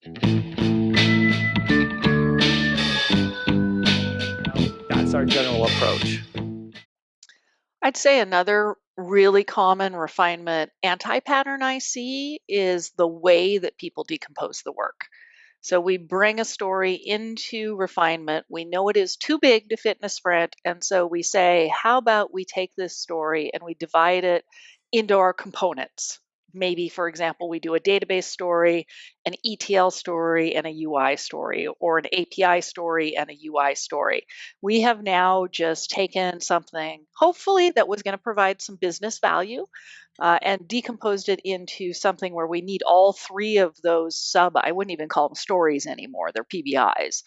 That's our general approach. I'd say another really common refinement anti-pattern I see is the way that people decompose the work. So we bring a story into refinement. We know it is too big to fit in a sprint. And so we say, how about we take this story and we divide it into our components? Maybe, for example, we do a database story, an ETL story, and a UI story, or an API story and a UI story. We have now just taken something, hopefully, that was going to provide some business value and decomposed it into something where we need all three of those I wouldn't even call them stories anymore, they're PBIs.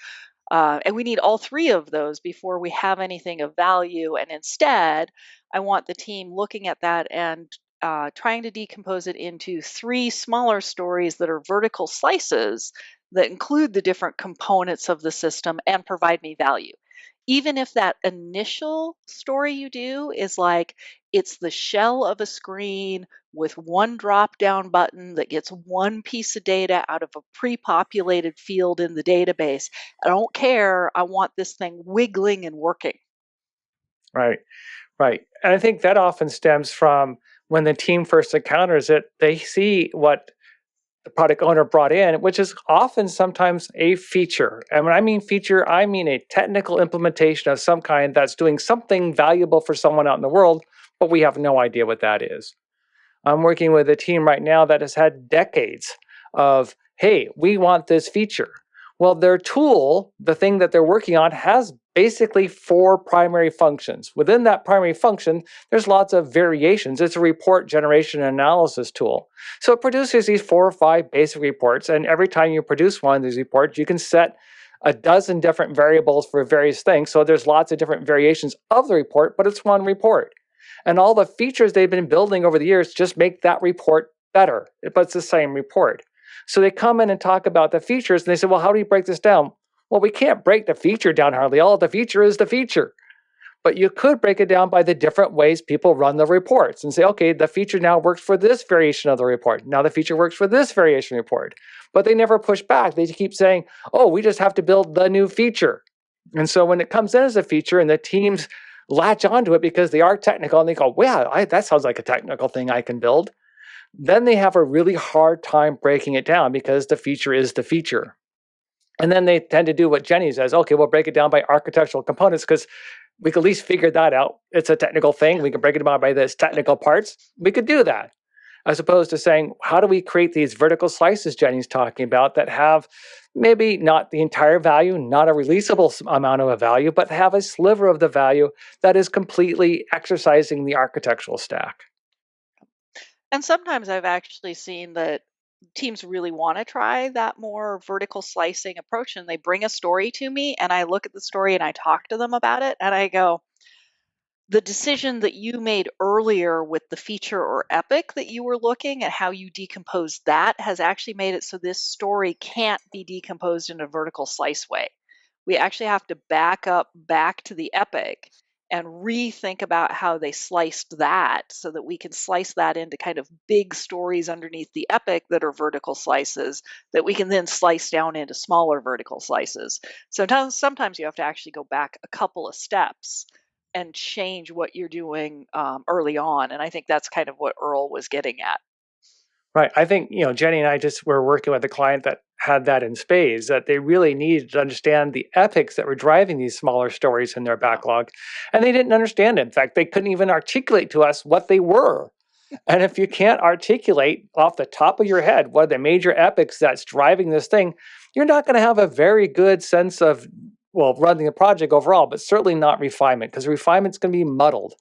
And we need all three of those before we have anything of value. And instead, I want the team looking at that and trying to decompose it into three smaller stories that are vertical slices that include the different components of the system and provide me value. Even if that initial story you do is like it's the shell of a screen with one drop down button that gets one piece of data out of a pre populated field in the database. I don't care. I want this thing wiggling and working. Right, right. And I think that often stems from when the team first encounters it, they see what the product owner brought in, which is often sometimes a feature. And when I mean feature, I mean a technical implementation of some kind that's doing something valuable for someone out in the world, but we have no idea what that is. I'm working with a team right now that has had decades of, hey, we want this feature. Well, their tool, the thing that they're working on, has basically four primary functions. Within that primary function, there's lots of variations. It's a report generation and analysis tool. So it produces these 4 or 5 basic reports, and every time you produce one of these reports, you can set a dozen different variables for various things. So there's lots of different variations of the report, but it's one report. And all the features they've been building over the years just make that report better, but it's the same report. So they come in and talk about the features, and they say, well, how do you break this down? Well, we can't break the feature down hardly all. The feature is the feature. But you could break it down by the different ways people run the reports and say, okay, the feature now works for this variation of the report. Now the feature works for this variation report. But they never push back. They keep saying, oh, we just have to build the new feature. And so when it comes in as a feature and the teams latch onto it because they are technical and they go, well, that sounds like a technical thing I can build, then they have a really hard time breaking it down because the feature is the feature. And then they tend to do what Jenny says, okay, we'll break it down by architectural components because we could at least figure that out. It's a technical thing. We can break it down by this technical parts. We could do that. As opposed to saying, how do we create these vertical slices Jenny's talking about that have maybe not the entire value, not a releasable amount of a value, but have a sliver of the value that is completely exercising the architectural stack. And sometimes I've actually seen that teams really want to try that more vertical slicing approach and they bring a story to me and I look at the story and I talk to them about it and I go, the decision that you made earlier with the feature or epic that you were looking at how you decompose that has actually made it so this story can't be decomposed in a vertical slice way. We actually have to back up back to the epic and rethink about how they sliced that so that we can slice that into kind of big stories underneath the epic that are vertical slices that we can then slice down into smaller vertical slices. So sometimes you have to actually go back a couple of steps and change what you're doing early on. And I think that's kind of what Earl was getting at. Right. I think, Jenny and I just were working with a client that had that in spades, that they really needed to understand the epics that were driving these smaller stories in their backlog. And they didn't understand it. In fact, they couldn't even articulate to us what they were. And if you can't articulate off the top of your head what are the major epics that's driving this thing, you're not going to have a very good sense of, running the project overall, but certainly not refinement, because refinement's going to be muddled.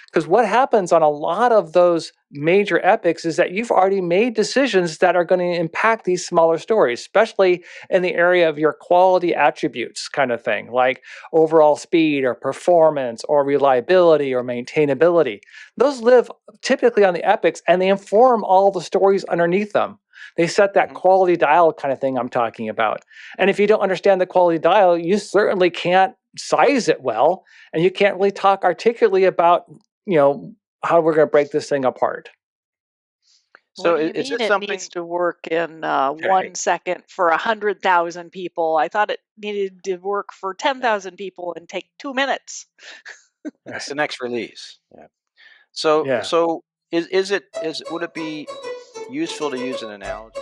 Because what happens on a lot of those major epics is that you've already made decisions that are going to impact these smaller stories, especially in the area of your quality attributes kind of thing, like overall speed or performance or reliability or maintainability. Those live typically on the epics and they inform all the stories underneath them. They set that quality dial kind of thing I'm talking about. And if you don't understand the quality dial, you certainly can't size it well, and you can't really talk articulately about, how we're going to break this thing apart. What So do you is mean it it something? needs to work in Right. 1 second for 100,000 people? I thought it needed to work for 10,000 people and take 2 minutes. It's the next release. Yeah. So Yeah. so is it would it be useful to use an analogy?